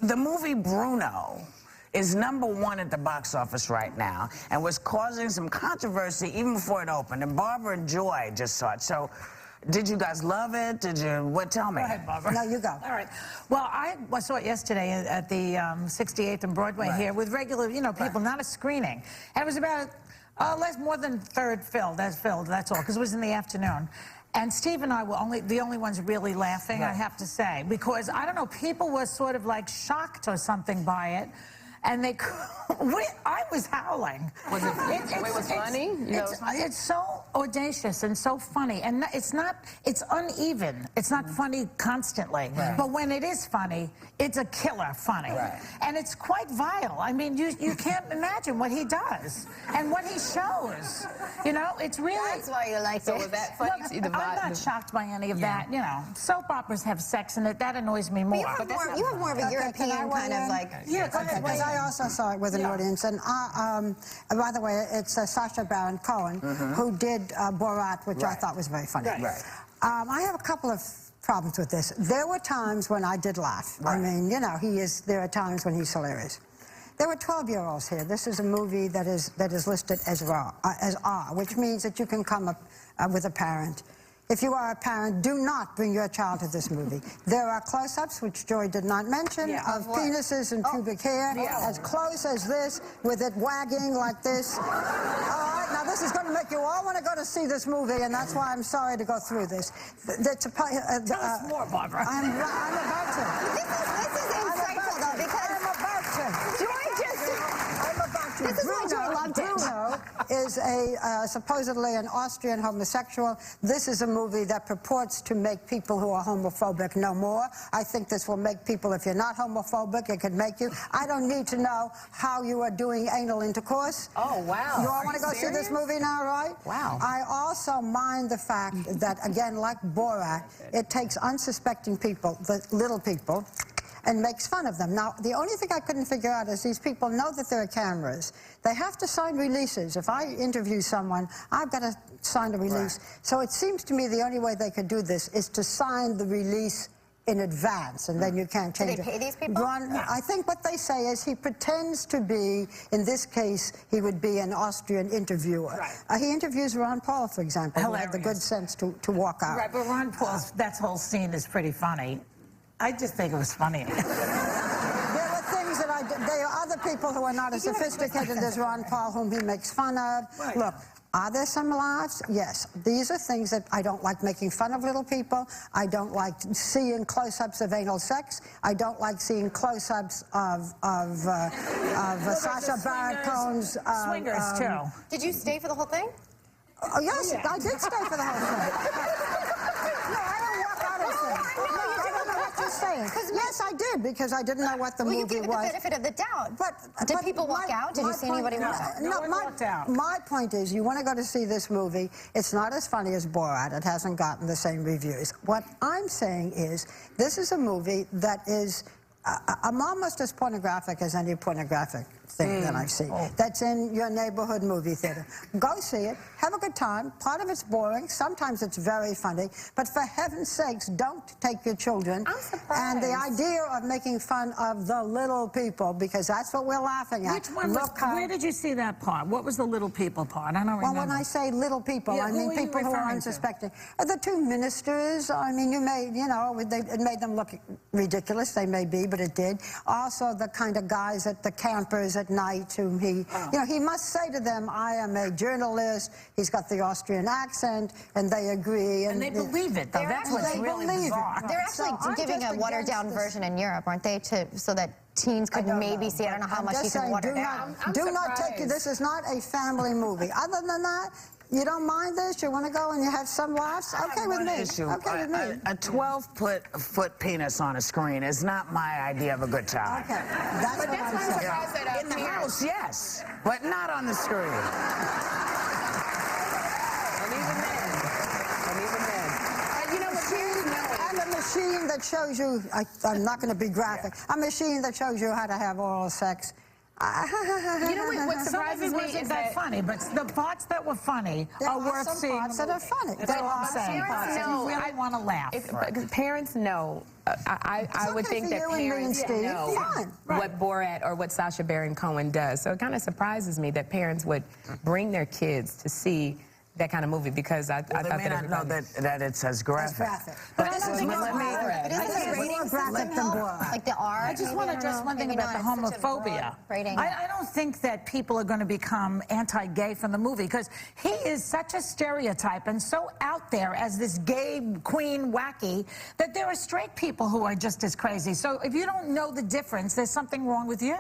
The movie Bruno is #1 at the box office right now and was causing some controversy even before it opened. And Barbara and Joy just saw it. So, did you guys love it? Did you? What? Tell me. Go ahead, Barbara. No, you go. All right. Well, I saw it yesterday at the 68th and Broadway here with regular, people, not a screening. And it was about more than third filled. That's all, because it was in the afternoon. And Steve and I were the only ones really laughing, I have to say, because, I don't know, people were sort of like shocked or something by it. And I was howling. Was it funny? It's so audacious and so funny. And it's uneven. It's not funny constantly. Right. But when it is funny, it's a killer funny. Right. And it's quite vile. I mean, you can't imagine what he does and what he shows. It's really... That's why you like it. So was that funny? I'm not shocked by any of that. Soap operas have sex in it. That annoys me more. You have more of a European kind of like... Yeah, because I also saw it with an audience, and by the way, it's Sacha Baron Cohen who did Borat, which I thought was very funny. Right. I have a couple of problems with this. There were times when I did laugh. I mean, there are times when he's hilarious. There were 12-year-olds here. This is a movie that is listed as R, which means that you can come up with a parent. If you are a parent, do not bring your child to this movie. There are close-ups, which Joy did not mention, of penises and pubic hair, as close as this, with it wagging like this. All right, now this is going to make you all want to go to see this movie, and that's why I'm sorry to go through this. Tell us more, Barbara. I'm about to. This is insightful, though, because... I'm about to. This is why Joy loved it. Bruno is supposedly an Austrian homosexual. This is a movie that purports to make people who are homophobic no more. I think this will make people, if you're not homophobic, it could make you. I don't need to know how you are doing anal intercourse. Oh, wow. You all want to go see this movie now, right? Wow. I also mind the fact that, again, like Borat, it takes unsuspecting people, the little people, and makes fun of them. Now, the only thing I couldn't figure out is these people know that there are cameras. They have to sign releases. If I interview someone, I've got to sign a release. Right. So it seems to me the only way they could do this is to sign the release in advance, and then you can't change it. Do they pay these people? I think what they say is he pretends to be, in this case, he would be an Austrian interviewer. Right. He interviews Ron Paul, for example, who had the good sense to walk out. Right, but Ron Paul's, that whole scene is pretty funny. I just think it was funny. There are things that there are other people who are not as sophisticated as Ron Paul, whom he makes fun of. Right. Look, are there some laughs? Yes. These are things that I don't like, making fun of little people. I don't like seeing close-ups of anal sex. I don't like seeing close-ups of Sacha Baron Cohen's... swingers, too. Did you stay for the whole thing? Oh, yes, I did stay for the whole thing. No, I don't walk out of things. I don't know what you're saying. Yes, I did, because I didn't know what the movie was. Well, you gave it the benefit of the doubt. Did people walk out? Did you see anybody walk out? No one walked out. My point is, you want to go to see this movie, it's not as funny as Borat. It hasn't gotten the same reviews. What I'm saying is, this is a movie that is almost as pornographic as any pornographic thing that I've seen. That's in your neighborhood movie theater. Go see it. Have a good time. Part of it's boring. Sometimes it's very funny. But for heaven's sakes, don't take your children. I'm surprised. And the idea of making fun of the little people, because that's what we're laughing at. Which one where did you see that part? What was the little people part? I don't remember. Well, when I say little people, I mean people who are unsuspecting. The two ministers, I mean, it made them look ridiculous. They may be, but it did. Also, the kind of guys at the campers at night whom he must say to them, I am a journalist. He's got the Austrian accent, and they agree. And they believe it, though. That's what's really bizarre. They're actually giving a watered-down version in Europe, aren't they, so that teens could maybe see. I don't know how much you can water down. Do not take it. This is not a family movie. Other than that, you don't mind this? You want to go and you have some laughs? Okay with me. Okay with me. A 12-foot penis on a screen is not my idea of a good time. Okay. That's what I'm saying. In the house, yes, but not on the screen. And even then. And a machine that shows you, I'm not going to be graphic, a machine that shows you how to have oral sex. You know what surprises me is that funny, but the parts that were funny are worth some seeing. parts that are funny. That's all I'm saying. Parents know. You really want to laugh. Because parents know. I would okay think for that you and me and parents Steve. know Fine. what Borat or what Sacha Baron Cohen does. So it kind of surprises me that parents would bring their kids to see that kind of movie, because I thought they may not know that it's as graphic. graphic. But But let me. But isn't the rating graphic than Borat. like the R? I just want to address one thing about the homophobia. I don't think that people are going to become anti-gay from the movie, because he is such a stereotype and so out there as this gay queen wacky that there are straight people who are just as crazy. So if you don't know the difference, there's something wrong with you.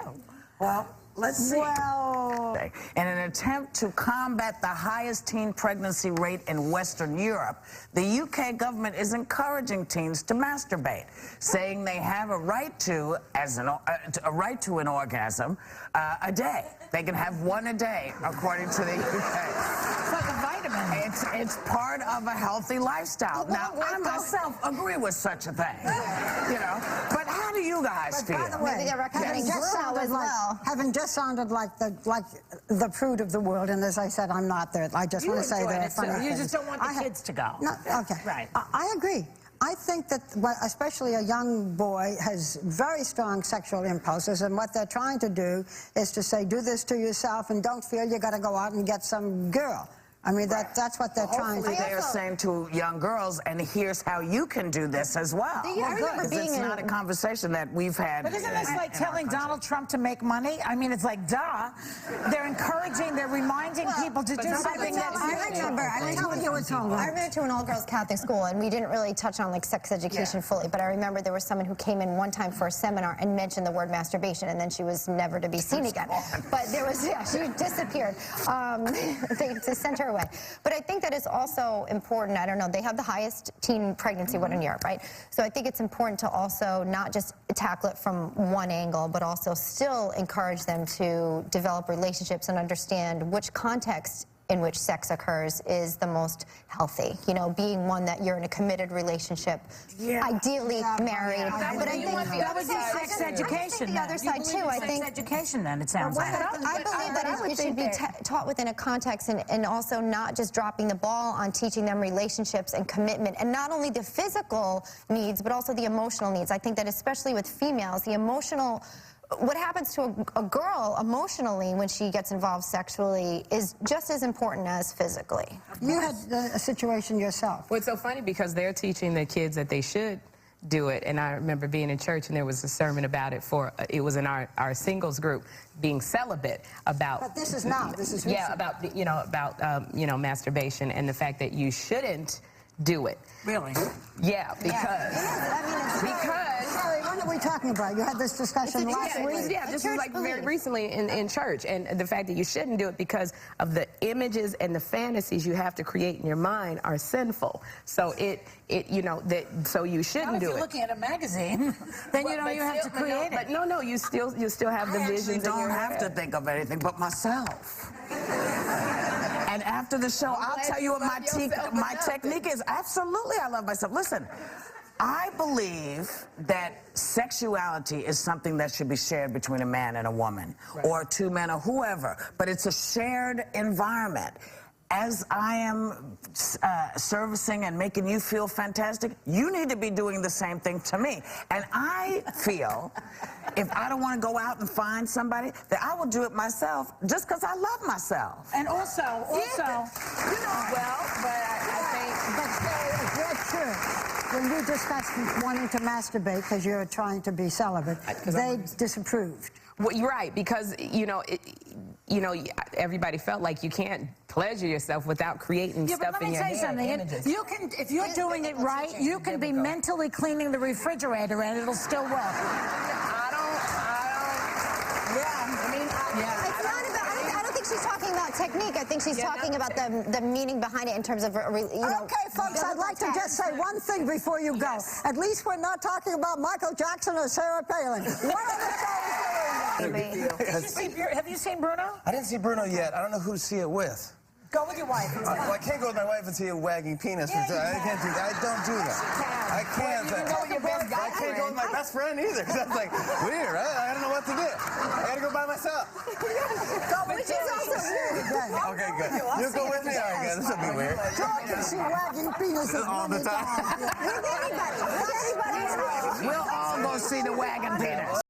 Well, let's see. Well, In an attempt to combat the highest teen pregnancy rate in Western Europe, the UK government is encouraging teens to masturbate, saying they have a right to an orgasm a day. They can have one a day, according to the UK. It's like a vitamin. It's part of a healthy lifestyle. Now, I myself agree with such a thing, you know. But how do you guys feel? by the way, Maybe they're recommending BRUNO as well. having just sounded like the prude of the world, and as I said, I'm not there. I just want to say there are funny things. You just don't want the kids to go. No, okay. Right. I agree. I think that, especially a young boy, has very strong sexual impulses, and what they're trying to do is to say, do this to yourself and don't feel you got to go out and get some girl. I mean, that's what they're trying to do. Hopefully they are saying to young girls, and here's how you can do this as well. I remember being it's in... not a conversation that we've had. But isn't this like telling Donald Trump to make money? I mean, it's like, duh. They're encouraging, they're reminding people to do something that... I went to an all-girls Catholic school, and we didn't really touch on like sex education fully, but I remember there was someone who came in one time for a seminar and mentioned the word masturbation, and then she was never to be seen again. But there was, she disappeared. They sent her away. But I think that it's also important, I don't know, they have the highest teen pregnancy rate in Europe, right? So I think it's important to also not just tackle it from one angle, but also still encourage them to develop relationships and understand which context in which sex occurs is the most healthy. You know, being one that you're in a committed relationship, ideally married. But I think that was sex education. The other side too. I think education. Then it sounds like. I believe that it should be taught within a context, and also not just dropping the ball on teaching them relationships and commitment, and not only the physical needs, but also the emotional needs. I think that especially with females, the emotional. What happens to a girl emotionally when she gets involved sexually is just as important as physically. You had a situation yourself. Well, it's so funny because they're teaching the kids that they should do it, and I remember being in church and there was a sermon about it it was in our singles group, being celibate, about. But this is now. This is yeah, about masturbation and the fact that you shouldn't do it. Really? Yeah, because Sorry, what are we talking about? You had this discussion last week? Yeah, this was like very recently in church, and the fact that you shouldn't do it because of the images and the fantasies you have to create in your mind are sinful. So so you shouldn't do it. If you're looking at a magazine, then you don't even have to create it. But no, you still have the visions. I don't have to think of anything but myself. And after the show, I'll tell you what my technique is. Absolutely, I love myself. Listen, I believe that sexuality is something that should be shared between a man and a woman, or two men, or whoever, but it's a shared environment. As I am servicing and making you feel fantastic, you need to be doing the same thing to me. And I feel, if I don't want to go out and find somebody, that I will do it myself just because I love myself. And also, well, but I think... But if you're true, when you discussed wanting to masturbate because you're trying to be celibate, they disapproved. Well, you're right, because, everybody felt like you can't pleasure yourself without creating stuff in your head. But let me say something. You can, if you're doing it right, you can be mentally cleaning the refrigerator and it'll still work. I don't think she's talking about technique. I think she's talking about the meaning behind it in terms of, Okay, folks, I'd like to just say one thing before you go. At least we're not talking about Michael Jackson or Sarah Palin. What other show is doing that? Have you seen Bruno? I didn't see Bruno yet. I don't know who to see it with. Go with your wife. Well, I can't go with my wife and see a wagging penis. I can't do that. I don't do that. I can't. Well, you know your best guy. I can't go with my best friend either, because that's like weird. I don't know what to do. I gotta go buy by myself. Which is also weird again. Okay, good. You go with me? All right, good. This will be weird. George can see wagging penises All the time. With anybody. We'll all go see the wagon penis.